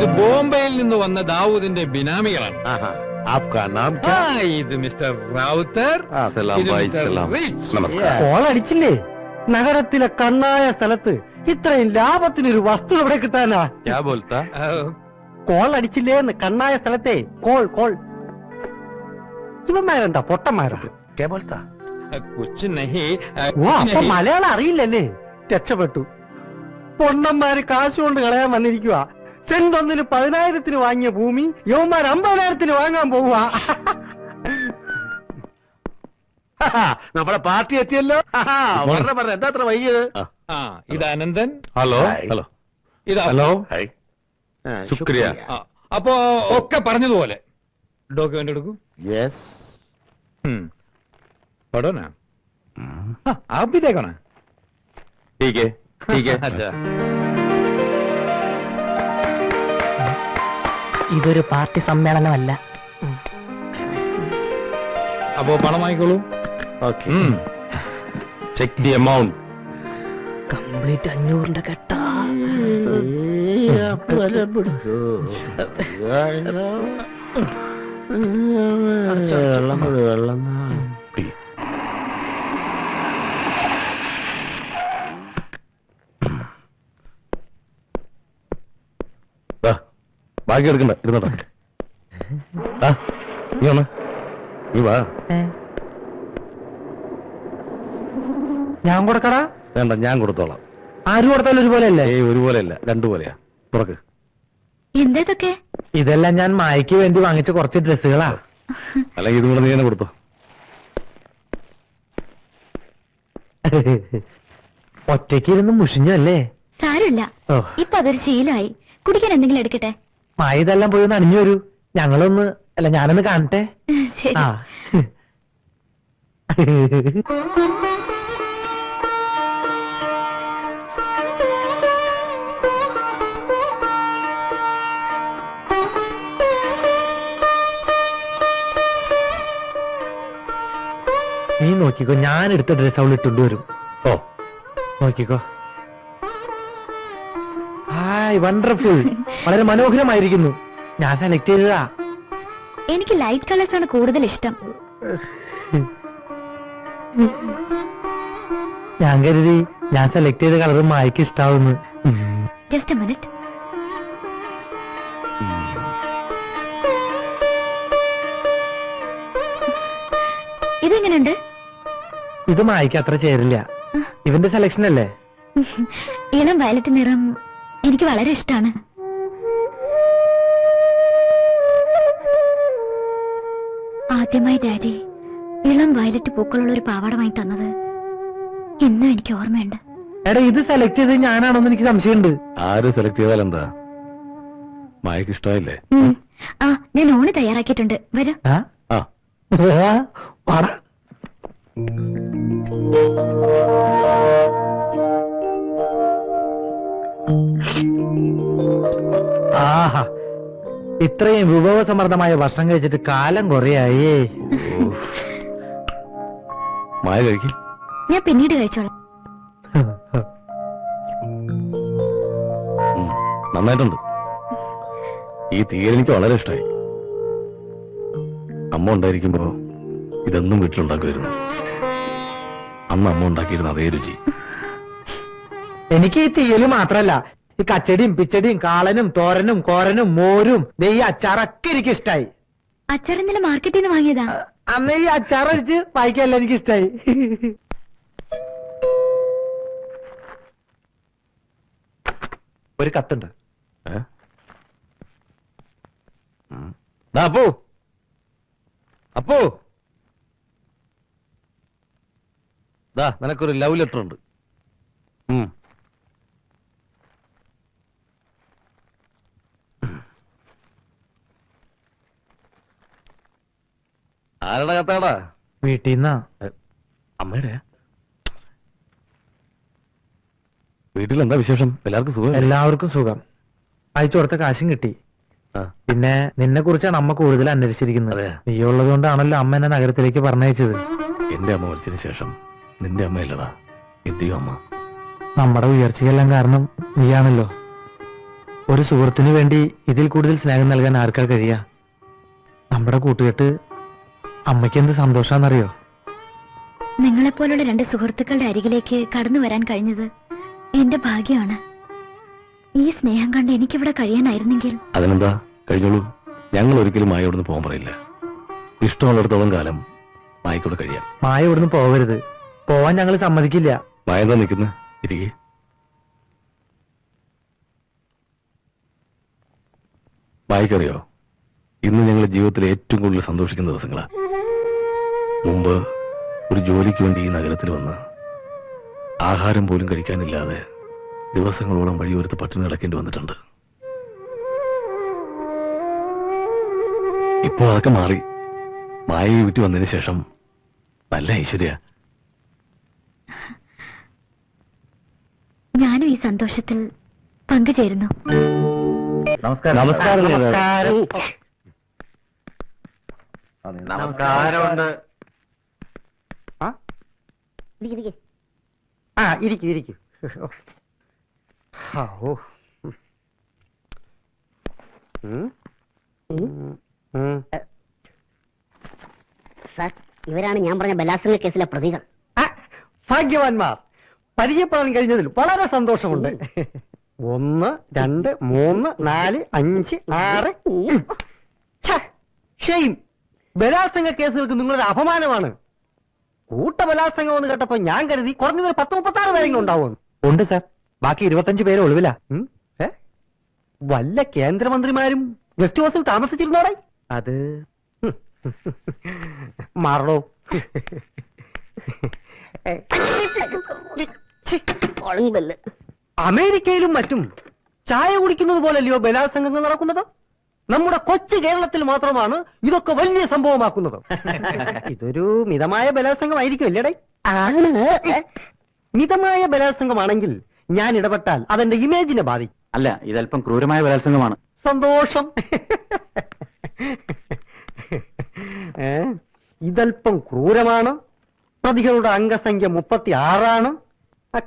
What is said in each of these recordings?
ഇത് ബോംബെയിൽ നിന്ന് വന്ന ദാവൂദിന്റെ ബിനാമികളാണ്. ഇത് മിസ്റ്റർ റാവുത്തർ. കോളടിച്ചില്ലേ? നഗരത്തിലെ കണ്ണായ സ്ഥലത്ത് ഇത്രയും ലാഭത്തിനൊരു വസ്തു എവിടെ കിട്ടാനാ? കോളടിച്ചില്ലേ എന്ന് കണ്ണായ സ്ഥലത്തെ കോൾ. ഇവന്മാരെന്താ പൊട്ടന്മാരാ? അപ്പൊ മലയാളം അറിയില്ലല്ലേ? രക്ഷപ്പെട്ടു. പൊണ്ണന്മാര് കാശുകൊണ്ട് കളയാൻ വന്നിരിക്കുക. സെന്റ് ഒന്നിന് 10,000-ന് വാങ്ങിയ ഭൂമി യവന്മാർ 50,000-ന് വാങ്ങാൻ പോവുക. നമ്മുടെ പാർട്ടി എത്തിയല്ലോ. എന്താ അത്ര വൈകിയത്? ഇത് അനന്തൻ. ഹലോ. ഇത് ഹലോ. ശുക്രിയ. അപ്പോ ഒക്കെ പറഞ്ഞതുപോലെ ഡോക്യുമെന്റ് എടുക്കൂ. पढ़ो ना. आप भी देखो ना. ठीक है. अच्छा. ഇതൊരു പാർട്ടി സമ്മേളനമല്ല. അപ്പോ പണം വാങ്ങിക്കോളൂ. Check the amount. കംപ്ലീറ്റ് 500-ന്റെ കെട്ടാ. വെള്ളം ബാക്കി എടുക്കണ്ട, ഇരുന്നോട്ടെ. നീ വാ. ഞാൻ കൊടുക്കടാ? വേണ്ട, ഞാൻ കൊടുത്തോളാം. ആര് കൊടുത്താലും ഒരുപോലെയല്ലേ? ഒരുപോലെയല്ല, രണ്ടുപോലെയാ. തുറക്ക്. എന്തൊക്കെ? ഇതെല്ലാം ഞാൻ മായയ്ക്ക് വേണ്ടി വാങ്ങിച്ച കുറച്ച് ഡ്രസ്സുകളാ. അല്ലെങ്കിൽ ഇതും കൂടെ നീ തന്നെ കൊടുത്തോ. ഒറ്റയ്ക്ക് ഇരുന്ന് മുഷിഞ്ഞല്ലേ? സാരമില്ല, ഇപ്പൊ അതൊരു ശീലമായി. കുടിക്കാൻ എന്തെങ്കിലും എടുക്കട്ടെ? മായ ഇതെല്ലാം പോയി ഒന്ന് അണിഞ്ഞു വരൂ. ഞാനൊന്ന് കാണട്ടെ. ശരി. നീ നോക്കിക്കോ, ഞാൻ എടുത്ത ഡ്രസ് അവൾ ഇട്ടുകൊണ്ട് വരും. നോക്കിക്കോ. Hi, wonderful. വളരെ മനോഹരമായിരിക്കുന്നു. ഞാൻ സെലക്ട് ചെയ്തതാ. എനിക്ക് ലൈറ്റ് കളേഴ്സ് ആണ് കൂടുതൽ ഇഷ്ടം. ഞാൻ കരുതി ഞാൻ സെലക്ട് ചെയ്ത കളർ മായക്ക് ഇഷ്ടാവുന്നു. Just a minute. ഇതെങ്ങനെയുണ്ട്? ഇത് മായക്ക് അത്ര ചേരില്ല. ഇവന്റെ സെലക്ഷൻ അല്ലേ? ഇളം വയലറ്റ് നിറം എനിക്ക് വളരെ ഇഷ്ടമാണ്. ആദ്യമായി ഡാഡി ഇളം വയലറ്റ് പൂക്കളുള്ള ഒരു പാവാട വാങ്ങി തന്നത് ഇന്നും എനിക്ക് ഓർമ്മയുണ്ട്. എടാ, ഇത് സെലക്ട് ചെയ്ത് ഞാനാണോന്ന് എനിക്ക് സംശയമുണ്ട്. ആര് സെലക്ട് ചെയ്താലെന്താ? മായക്ക് ഇഷ്ടമായില്ലേ? ഞാൻ ഓണി തയ്യാറാക്കിയിട്ടുണ്ട്. വരൂ. ആഹാ, ഇത്രയും വിഭവസമൃദ്ധമായ ഭക്ഷണം കഴിച്ചിട്ട് കാലം കുറയായേ. മായ കഴിക്കും. ഞാൻ പിന്നീട് കഴിച്ചോളാം. നന്നായിട്ടുണ്ട്. ഈ തീയൽ എനിക്ക് വളരെ ഇഷ്ടമായി. അമ്മ ഉണ്ടായിരിക്കുമ്പോ ഇതൊന്നും വീട്ടിലുണ്ടാക്കുമായിരുന്നു. അന്ന് അമ്മ ഉണ്ടാക്കിയിരുന്ന അതേ രുചി. എനിക്ക് ഈ തീയല് മാത്രല്ല, ഈ കച്ചടിയും പിച്ചടിയും കാളനും തോരനും കോരനും മോരും നെയ്യ് അച്ചാറൊക്കെ എനിക്ക് ഇഷ്ടായി. അച്ചാർ ഇന്നലെ മാർക്കറ്റിൽ നിന്ന് വാങ്ങിയതാ. അന്ന് ഈ അച്ചാറടിച്ച് വായിക്കല്ല എനിക്ക് ഇഷ്ടായി. ഒരു കത്തുണ്ട്. അപ്പോ അപ്പോ ദാ നിനക്കൊരു ലവ് ലെറ്റർ ഉണ്ട്. ആരുടെ കത്താടാ? വീട്ടിൽ നിന്നാ. അമ്മയുടെ. വീട്ടിൽ എന്താ വിശേഷം? എല്ലാവർക്കും സുഖം? എല്ലാവർക്കും സുഖം. അയച്ചു കൊടുത്ത കാശും കിട്ടി. പിന്നെ നിന്നെ കുറിച്ചാണ് അമ്മ കൂടുതൽ അന്വേഷിച്ചിരിക്കുന്നത്. നീ ഉള്ളത് കൊണ്ടാണല്ലോ അമ്മ എന്നെ നഗരത്തിലേക്ക് പറഞ്ഞയച്ചത്. എന്റെ അമ്മ മരിച്ചതിന് ശേഷം നിന്റെ അമ്മയല്ലടാ എന്റെയോ അമ്മ. നമ്മുടെ ഉയർച്ചയെല്ലാം കാരണം നീയാണല്ലോ. ഒരു സുഹൃത്തിന് വേണ്ടി ഇതിൽ കൂടുതൽ സ്നേഹം നൽകാൻ ആർക്കാ കഴിയാ? നമ്മുടെ കൂട്ടുകെട്ട് അമ്മയ്ക്ക് എന്ത് സന്തോഷാന്നറിയോ? നിങ്ങളെപ്പോലുള്ള രണ്ട് സുഹൃത്തുക്കളുടെ അരികിലേക്ക് കടന്നു വരാൻ കഴിഞ്ഞത് എന്റെ ഭാഗ്യമാണ്. ഈ സ്നേഹം കണ്ട് എനിക്കിവിടെ കഴിയാനായിരുന്നെങ്കിൽ. അതിനെന്താ, കഴിഞ്ഞോളൂ. ഞങ്ങൾ ഒരിക്കലും മായോടൊന്ന് പോകാൻ പറയില്ല. ഇഷ്ടമുള്ളിടത്തോളം കാലം മായക്കൂടെ കഴിയാം. മായ ഇവിടുന്ന് പോകരുത്. പോവാൻ ഞങ്ങൾ സമ്മതിക്കില്ല. മായ എന്താ നിൽക്കുന്നത്? ഇരിക്കേ. മായക്കറിയോ, ഇന്ന് ഞങ്ങളുടെ ജീവിതത്തിൽ ഏറ്റവും കൂടുതൽ സന്തോഷിക്കുന്ന ദിവസങ്ങളാ. മുമ്പ് ഒരു ജോലിക്ക് വേണ്ടി ഈ നഗരത്തിൽ വന്ന് ആഹാരം പോലും കഴിക്കാനില്ലാതെ ദിവസങ്ങളോളം വഴിയോരത്ത് പട്ടിണി കിടക്കേണ്ടി വന്നിട്ടുണ്ട്. ഇപ്പോൾ അതൊക്കെ മാറി. മായ വീട്ടിൽ വന്നതിന് ശേഷം നല്ല ഐശ്വര്യ. ഞാനും ഈ സന്തോഷത്തിൽ പങ്കുചേരുന്നു. നമസ്കാരം. നമസ്കാരമുണ്ട്. ആ ഇരിക്കൂ ഇരിക്കൂ. സാർ, ഇവരാണ് ഞാൻ പറഞ്ഞ ബലാത്സംഗ കേസിലെ പ്രതികൾ. ഭാഗ്യവാന്മാർ. പരിചയപ്പെടാൻ കഴിഞ്ഞതിൽ വളരെ സന്തോഷമുണ്ട്. 1 2 3 4 5 6. ഷെയിം. ബലാത്സംഗ കേസുകൾക്ക് നിങ്ങളൊരു അപമാനമാണ്. കൂട്ടബലാത്സംഗം എന്ന് കേട്ടപ്പോ ഞാൻ കരുതി കുറഞ്ഞതൊരു 10-36 പേരെങ്കിലും ഉണ്ടാവും. ഉണ്ട് സാർ. ബാക്കി 25 പേര് ഒളിവില. വല്ല കേന്ദ്രമന്ത്രിമാരും ഗസ്റ്റ് ഹൗസിൽ താമസിച്ചിരുന്നോടെ? അത് മാറണോ? അമേരിക്കയിലും മറ്റും ചായ കുടിക്കുന്നത് പോലല്ലയോ ബലാത്സംഗങ്ങൾ നടക്കുന്നത്? നമ്മുടെ കൊച്ചു കേരളത്തിൽ മാത്രമാണ് ഇതൊക്കെ വലിയ സംഭവമാക്കുന്നത്. ഇതൊരു മിതമായ ബലാത്സംഗമായിരിക്കും അല്ലേടേ? മിതമായ ബലാത്സംഗമാണെങ്കിൽ ഞാൻ ഇടപെട്ടാൽ അതെന്റെ ഇമേജിനെ ബാധിക്കും. അല്ല, ഇതല്പം ക്രൂരമായ ബലാത്സംഗമാണ്. സന്തോഷം. ഇതല്പം ക്രൂരമാണ്. പ്രതികളുടെ അംഗസംഖ്യ 36.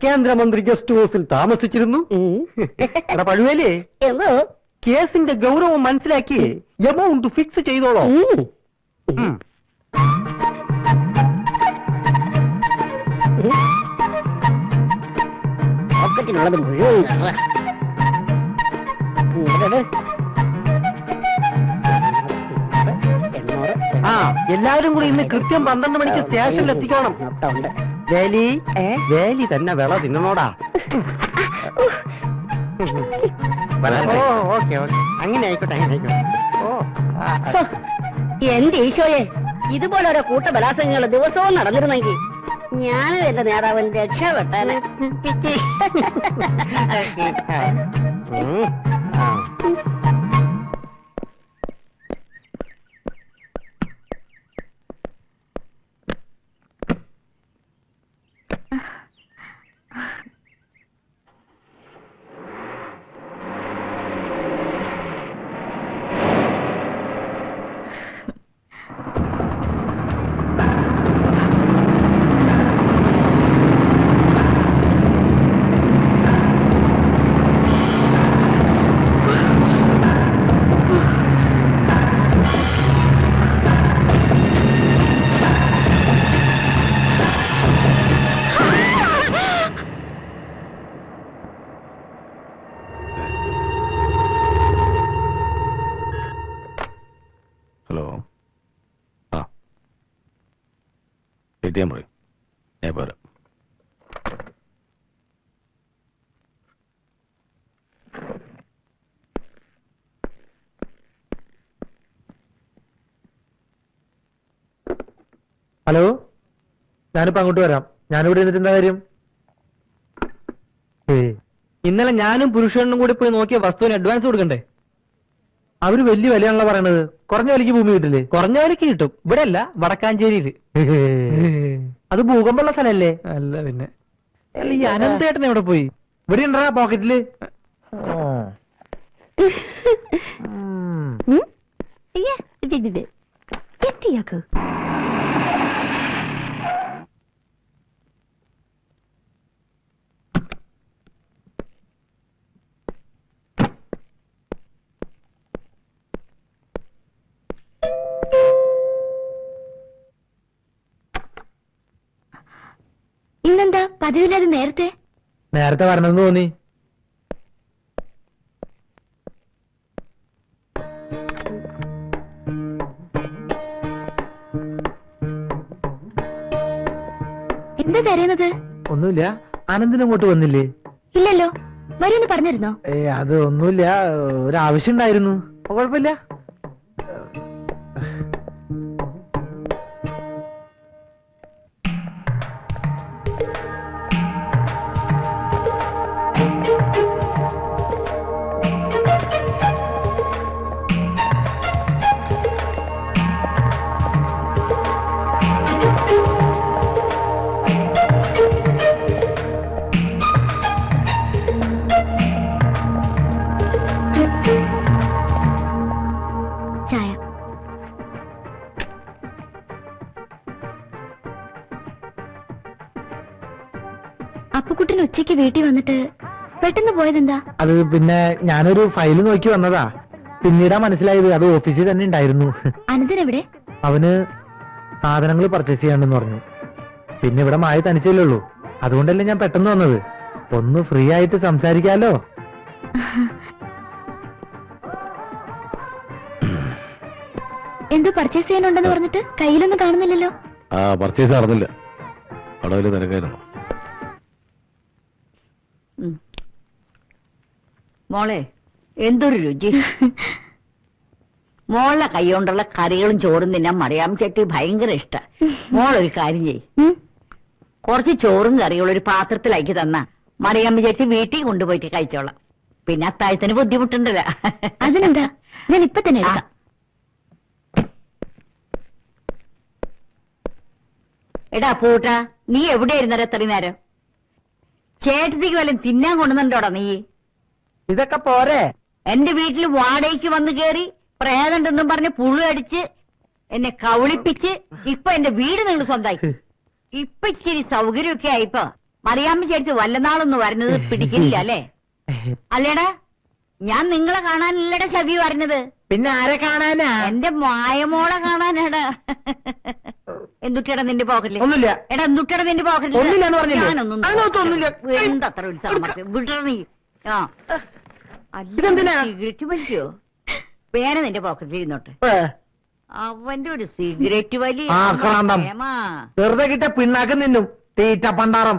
കേന്ദ്രമന്ത്രി ഗസ്റ്റ് ഹൗസിൽ താമസിച്ചിരുന്നു. എടാ പഴുവേലേ, കേസിന്റെ ഗൗരവം മനസ്സിലാക്കി എമൗണ്ട് ഫിക്സ് ചെയ്തോളോ. പോക്കറ്റിനുള്ളത് മുഴുവൻ എല്ലാവരും കൂടി ഇന്ന് കൃത്യം 12 മണിക്ക് സ്റ്റേഷനിൽ എത്തിക്കോണം. വേലി വേലി തന്നെ വിള തിന്നണോടാ. ഓക്കെ ഓക്കെ, അങ്ങനെ ആയിക്കോട്ടെ അങ്ങനെ ആയിക്കോട്ടെ. എന്റെ ഈശോയെ, ഇതുപോലെ ഓരോ കൂട്ട ബലാത്സംഗങ്ങൾ ദിവസവും നടന്നിരുന്നെങ്കിൽ ഞാനും എന്റെ നേതാവൻ രക്ഷപ്പെട്ടനെ. എത്തിയാൻ പറയും, ഞാൻ പോരാ. ഹലോ, ഞാനിപ്പോ അങ്ങോട്ട് വരാം. ഞാനിവിടെ ഇരുന്നിട്ട് എന്താ കാര്യം? ഇന്നലെ ഞാനും പുരുഷനും കൂടി പോയി നോക്കിയ വസ്തുവിന് അഡ്വാൻസ് കൊടുക്കണ്ടേ? അവര് വലിയ വിലയാണല്ലോ പറയണത്. കുറഞ്ഞ വിലക്ക് ഭൂമി കിട്ടില്ലേ? കുറഞ്ഞ വിലക്ക് കിട്ടും. ഇവിടെ അല്ല, വടക്കാഞ്ചേരിയില്. അത് ഭൂകമ്പുള്ള സ്ഥലല്ലേ? അല്ല പിന്നെ. ഈ അനന്തേട്ടൻ എവിടെ പോയി? ഇവിടെ ഉണ്ടാ പോക്കറ്റില്. പതിവില്ലാതെ നേരത്തെ? നേരത്തെ വരണമെന്ന് തോന്നി. എന്താ തരുന്നത്? ഒന്നുമില്ല. ആനന്ദിന് അങ്ങോട്ട് വന്നില്ലേ? ഇല്ലല്ലോ. വരുമെന്ന് പറഞ്ഞിരുന്നോ? അത് ഒന്നുമില്ല, ഒരു ആവശ്യം ഉണ്ടായിരുന്നു. കുഴപ്പമില്ല. ചായ. അപ്പുക്കുട്ടൻ ഉച്ചയ്ക്ക് വീട്ടിൽ വന്നിട്ട് പെട്ടെന്ന് പോയതെന്താ? അത് പിന്നെ ഞാനൊരു ഫയൽ നോക്കി വന്നതാ. പിന്നീടാ മനസ്സിലായത് അത് ഓഫീസിൽ തന്നെ ഉണ്ടായിരുന്നു. അനന്തൻ എവിടെ? അവന് സാധനങ്ങൾ പർച്ചേസ് ചെയ്യാണ്ടെന്ന് പറഞ്ഞു. പിന്നെ ഇവിടെ മായ തനിച്ചല്ലേ ഉള്ളൂ, അതുകൊണ്ടല്ലേ ഞാൻ പെട്ടെന്ന് വന്നത്. ഒന്ന് ഫ്രീ ആയിട്ട് സംസാരിക്കാലോ. എന്തോ പർച്ചേസ് ചെയ്യാനുണ്ടെന്ന് പറഞ്ഞിട്ട് കയ്യിലൊന്നും കാണുന്നില്ലല്ലോ. പർച്ചേസ് നടന്നില്ല, അവിടെ വലിയ തിരക്കായിരുന്നു. മോളെ എന്തൊരു രുചി. മോളുടെ കൈകൊണ്ടുള്ള കറികളും ചോറും തിന്നാൻ മറിയാം ചേട്ടി ഭയങ്കര ഇഷ്ട. മോളൊരു കാര്യം ചെയ്യ്, കുറച്ച് ചോറും കറികളും ഒരു പാത്രത്തിലാക്കി തന്ന മറിയാമ്മ ചേച്ചി വീട്ടിൽ കൊണ്ടുപോയിട്ട് കഴിച്ചോളാം. പിന്നെ അത്താഴത്തിന് ബുദ്ധിമുട്ടുണ്ടല്ലോ. അതിനെന്താ, ഞാൻ ഇപ്പൊ തന്നെ എടുക്കാം. എടാ പൂട്ടാ, നീ എവിടെയായിരുന്നോ എത്ര നേരം? ചേട്ടത്തിക്ക് വല്ലതും തിന്നാൻ കൊണ്ടുവന്നുണ്ടോടാ നീ? ഇതൊക്കെ പോരെ? എന്റെ വീട്ടിൽ വാടകയ്ക്ക് വന്ന് കേറി പ്രേതണ്ടെന്നും പറഞ്ഞ് പുഴു അടിച്ച് എന്നെ കൗളിപ്പിച്ച് ഇപ്പൊ എന്റെ വീട് നിങ്ങൾ സ്വന്തമാക്കി. ഇപ്പൊ ഇച്ചിരി സൗകര്യമൊക്കെ ആയിപ്പോ മറിയാമ്മ ചേച്ചി വല്ലനാളൊന്നും വരുന്നത് പിടിക്കില്ല അല്ലേ? അല്ലേടാ, ഞാൻ നിങ്ങളെ കാണാനില്ലടാ ശവി പറഞ്ഞത്. പിന്നെ ആരെ കാണാനാ? എന്റെ മായമോളെ കാണാനാടാ. എന്തുട്ടിയടാ നിന്റെ പോക്കറ്റില്? ഒന്നുമില്ല. എടാ എന്തുട്ടിയടാ നിന്റെ പോക്കറ്റില്? ഒന്നുമില്ല എന്ന് പറഞ്ഞില്ലേ? ഞാനൊന്നും അതിനകത്തൊന്നുമില്ല. എന്തത്ര ഉത്സാഹം വിടണ നീ. ആ ഇതെന്തിനാ? സിഗരറ്റ് വലിക്കോ? പേന നിന്റെ പോക്കറ്റിൽ ഇരുന്നോട്ടെ. അവന്റെ ഒരു സിഗരറ്റ് വലി. ആ, ക്രാന്തം. വെറുതെ കിട്ടിയ പിണ്ണാക്ക് നിന്നും തീറ്റ പണ്ടാറം.